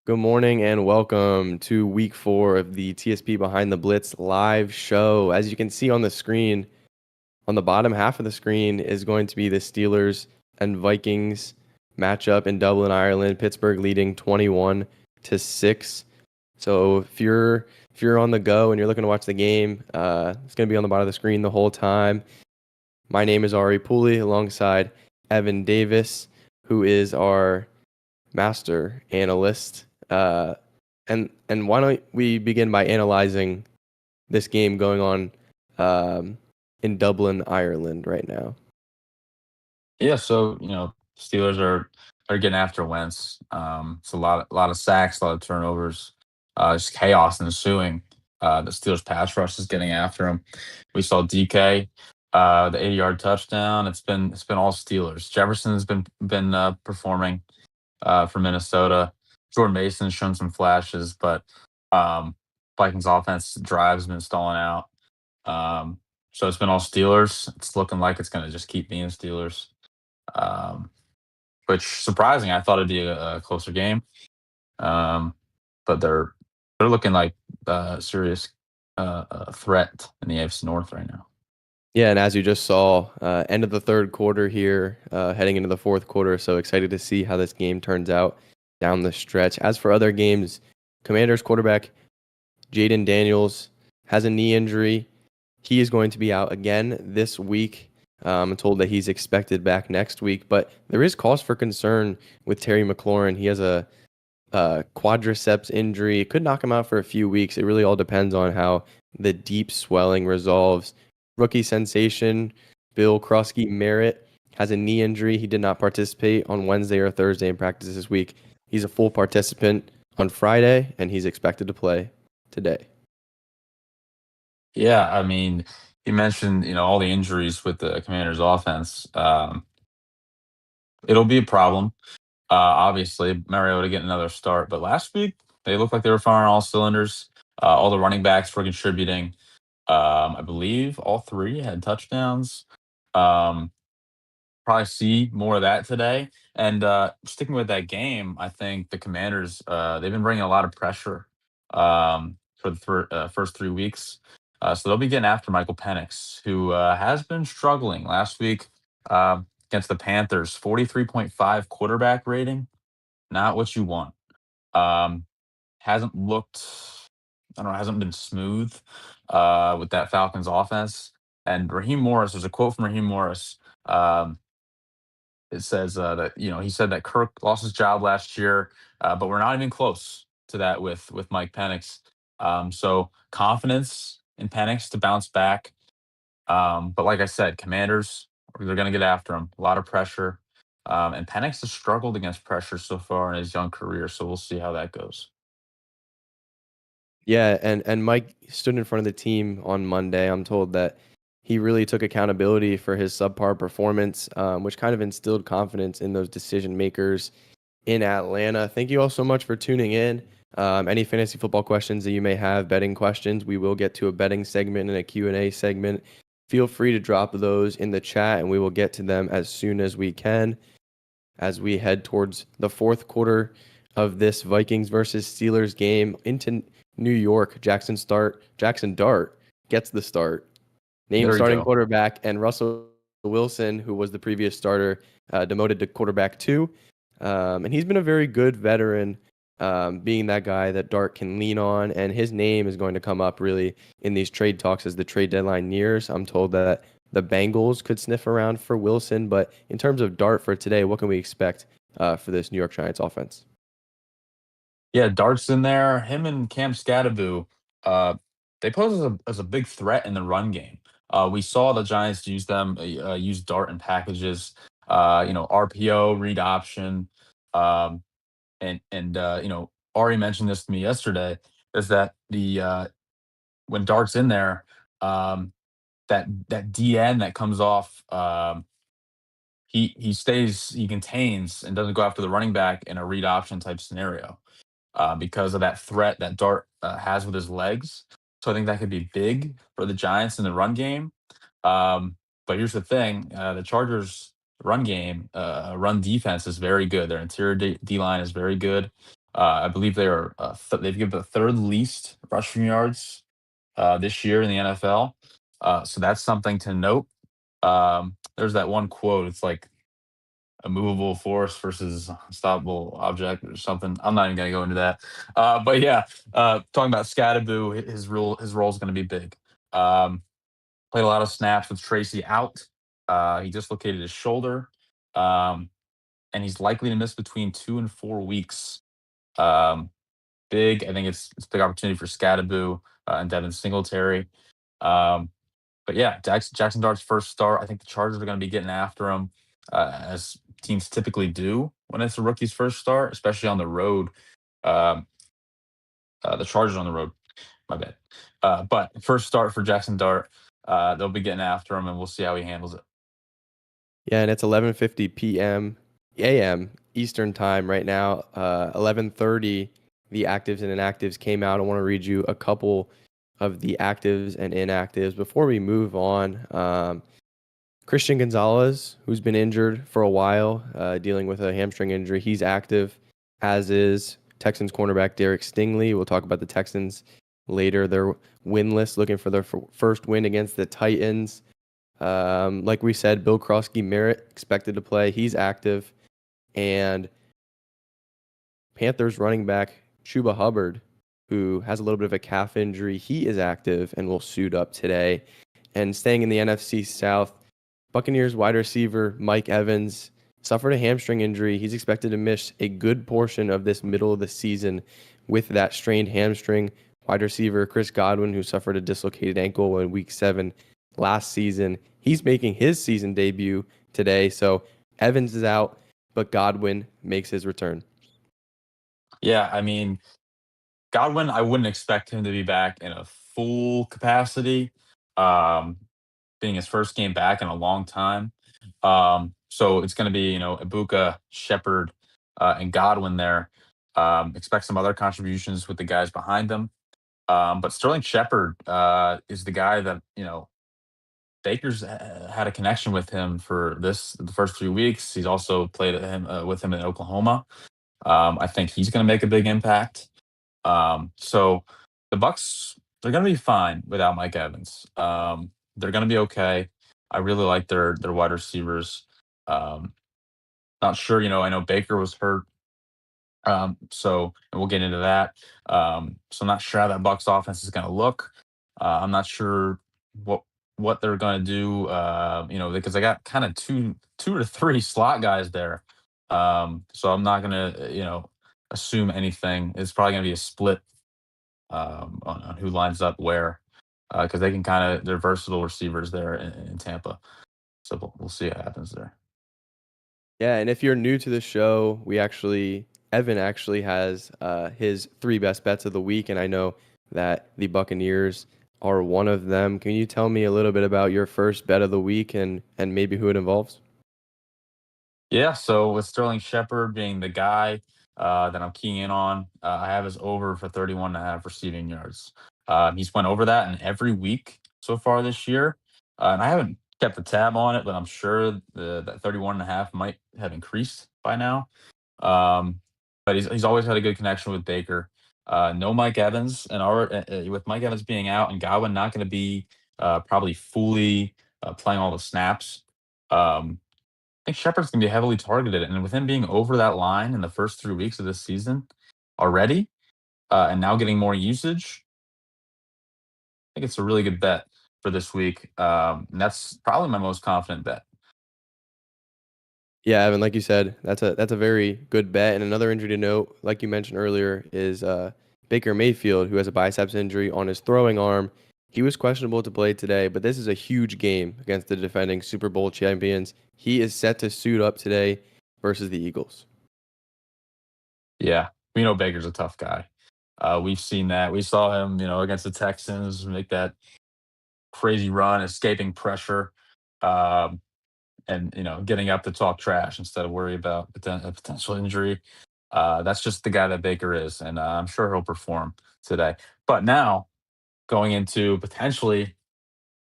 Good morning and welcome to week 4 of the TSP Behind the Blitz live show. As you can see on the screen, on the bottom half of the screen is going to be the Steelers and Vikings matchup in Dublin, Ireland. Pittsburgh leading 21-6. So if you're on the go and you're looking to watch the game, it's going to be on the bottom of the screen the whole time. My name is Ari Pooley alongside Evan Davis, who is our master analyst. And why don't we begin by analyzing this game going on in Dublin, Ireland right now? Yeah, so Steelers are getting after Wentz. It's a lot of sacks, a lot of turnovers, just chaos ensuing. The Steelers pass rush is getting after him. We saw DK, the 80-yard touchdown. It's been all Steelers. Jefferson's been performing for Minnesota. Jordan Mason's shown some flashes, but um, Vikings offense drives been stalling out. Um, so it's been all Steelers. It's looking like it's going to just keep being Steelers. Um, which surprising. I thought it'd be a closer game, um, but they're looking like a serious threat in the AFC North right now. Yeah, and as you just saw, end of the third quarter here, heading into the fourth quarter. So excited to see how this game turns out down the stretch. As for other games, Commanders quarterback Jaden Daniels has a knee injury. He is going to be out again this week. I'm told that he's expected back next week, but there is cause for concern with Terry McLaurin. He has a quadriceps injury. It could knock him out for a few weeks. It really all depends on how the deep swelling resolves. Rookie sensation Bill Krosky Merritt has a knee injury. He did not participate on Wednesday or Thursday in practice this week. He's a full participant on Friday, and he's expected to play today. Yeah, I mean, you mentioned all the injuries with the Commanders' offense. It'll be a problem. Obviously, Mariota getting another start, but last week they looked like they were firing all cylinders. All the running backs were contributing. I believe all three had touchdowns. Um, Probably see more of that today. And sticking with that game, I think the Commanders they've been bringing a lot of pressure for the first 3 weeks. So they'll be getting after Michael Penix, who has been struggling last week against the Panthers. 43.5 quarterback rating, not what you want. Um, hasn't looked, I don't know, hasn't been smooth with that Falcons offense. And Raheem Morris, there's a quote from Raheem Morris. Um, it says that he said that Kirk lost his job last year, but we're not even close to that with Mike Penix. So confidence in Penix to bounce back. But like I said, Commanders, they're going to get after him. A lot of pressure. And Penix has struggled against pressure so far in his young career, so we'll see how that goes. Yeah, and Mike stood in front of the team on Monday. I'm told that he really took accountability for his subpar performance, which kind of instilled confidence in those decision makers in Atlanta. Thank you all so much for tuning in. Any fantasy football questions that you may have, betting questions, we will get to a betting segment and a Q&A segment. Feel free to drop those in the chat, and we will get to them as soon as we can as we head towards the fourth quarter of this Vikings versus Steelers game into New York. Jackson Dart gets the start. Named There we starting go. quarterback, and Russell Wilson, who was the previous starter, demoted to quarterback 2. And he's been a very good veteran, being that guy that Dart can lean on. And his name is going to come up really in these trade talks as the trade deadline nears. I'm told that the Bengals could sniff around for Wilson. But in terms of Dart for today, what can we expect for this New York Giants offense? Yeah, Dart's in there. Him and Cam Scatterbo, uh, they pose as a big threat in the run game. We saw the Giants use Dart in packages, RPO, read option, um, and Ari mentioned this to me yesterday, is that the when Dart's in there, um, that DN that comes off, he contains and doesn't go after the running back in a read option type scenario because of that threat that Dart has with his legs. So I think that could be big for the Giants in the run game. But here's the thing: the Chargers' run game, run defense is very good. Their interior D line is very good. I believe they've given the third least rushing yards this year in the NFL. So that's something to note. There's that one quote. It's like a movable force versus unstoppable object or something. I'm not even gonna go into that. But yeah, talking about Scadaboo, his role is gonna be big. Um, Played a lot of snaps with Tracy out. He dislocated his shoulder, um, and he's likely to miss between 2 and 4 weeks. Um, Big. I think it's a big opportunity for Scadaboo and Devin Singletary. Um, but yeah, Jackson Dart's first start. I think the Chargers are going to be getting after him, as teams typically do when it's a rookie's first start, especially on the road. Um, the Chargers on the road. My bad. But first start for Jackson Dart. They'll be getting after him, and we'll see how he handles it. Yeah, and it's 11:50 p.m. a.m. Eastern time right now. 11:30, the actives and inactives came out. I want to read you a couple of the actives and inactives before we move on. Christian Gonzalez, who's been injured for a while, dealing with a hamstring injury, he's active, as is Texans cornerback Derek Stingley. We'll talk about the Texans later. They're winless, looking for their first win against the Titans. Like we said, Bill Krosky Merritt expected to play. He's active. And Panthers running back Chuba Hubbard, who has a little bit of a calf injury, he is active and will suit up today. And staying in the NFC South, Buccaneers wide receiver Mike Evans suffered a hamstring injury. He's expected to miss a good portion of this middle of the season with that strained hamstring. Wide receiver Chris Godwin, who suffered a dislocated ankle in week 7 last season, he's making his season debut today. So Evans is out, but Godwin makes his return. Yeah, I mean, Godwin, I wouldn't expect him to be back in a full capacity, um, being his first game back in a long time. So it's going to be, Ibuka, Shepard, and Godwin there. Expect some other contributions with the guys behind them. But Sterling Shepard is the guy that, Baker's had a connection with him for the first 3 weeks. He's also played with him in Oklahoma. I think he's going to make a big impact. So the Bucks, they're going to be fine without Mike Evans. They're going to be okay. I really like their wide receivers. Um, Not sure, I know Baker was hurt. And we'll get into that. So I'm not sure how that Bucks offense is going to look. I'm not sure what what they're going to do. Because I got kind of two to three slot guys there. So I'm not going to assume anything. It's probably going to be a split on who lines up where, because they're versatile receivers there in Tampa. So we'll see what happens there. Yeah, and if you're new to the show, Evan actually has his 3 best bets of the week, and I know that the Buccaneers are one of them. Can you tell me a little bit about your first bet of the week and maybe who it involves? Yeah, so with Sterling Shepard being the guy that I'm keying in on, I have his over for 31.5 receiving yards. He's went over that in every week so far this year. And I haven't kept the tab on it, but I'm sure that 31.5 might have increased by now. Um, but he's always had a good connection with Baker. No Mike Evans, and with Mike Evans being out and Godwin not going to be probably fully playing all the snaps. I think Shepard's gonna be heavily targeted, and with him being over that line in the first 3 weeks of this season already, and now getting more usage, I think it's a really good bet for this week. And that's probably my most confident bet. Yeah, Evan, like you said, that's a very good bet. And another injury to note, like you mentioned earlier, is Baker Mayfield, who has a biceps injury on his throwing arm. He was questionable to play today, but this is a huge game against the defending Super Bowl champions. He is set to suit up today versus the Eagles. Yeah, we know Baker's a tough guy. We've seen that. We saw him, against the Texans make that crazy run, escaping pressure, um, and getting up to talk trash instead of worry about a potential injury. That's just the guy that Baker is, and I'm sure he'll perform today. But now going into potentially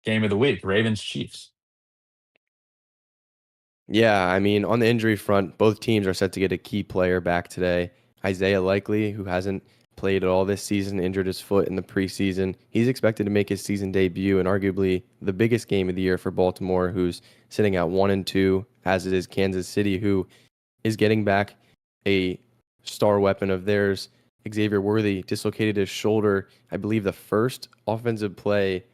game of the week, Ravens Chiefs. Yeah, I mean, on the injury front, both teams are set to get a key player back today. Isaiah Likely, who hasn't played at all this season, injured his foot in the preseason. He's expected to make his season debut in arguably the biggest game of the year for Baltimore, who's sitting at 1-2, as it is Kansas City, who is getting back a star weapon of theirs. Xavier Worthy dislocated his shoulder, I believe the first offensive play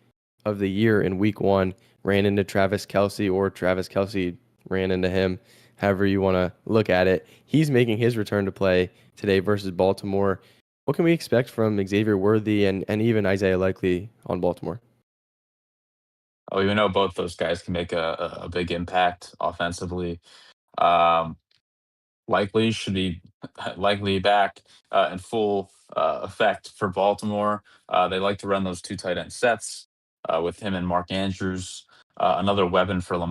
of the year in week 1, ran into Travis Kelce, or Travis Kelce ran into him, however you want to look at it. He's making his return to play today versus Baltimore. What can we expect from Xavier Worthy and even Isaiah Likely on Baltimore? Oh, we know both those guys can make a big impact offensively. Um, Likely should be likely back in full effect for Baltimore. They like to run those two tight end sets with him and Mark Andrews. Another weapon for Lamar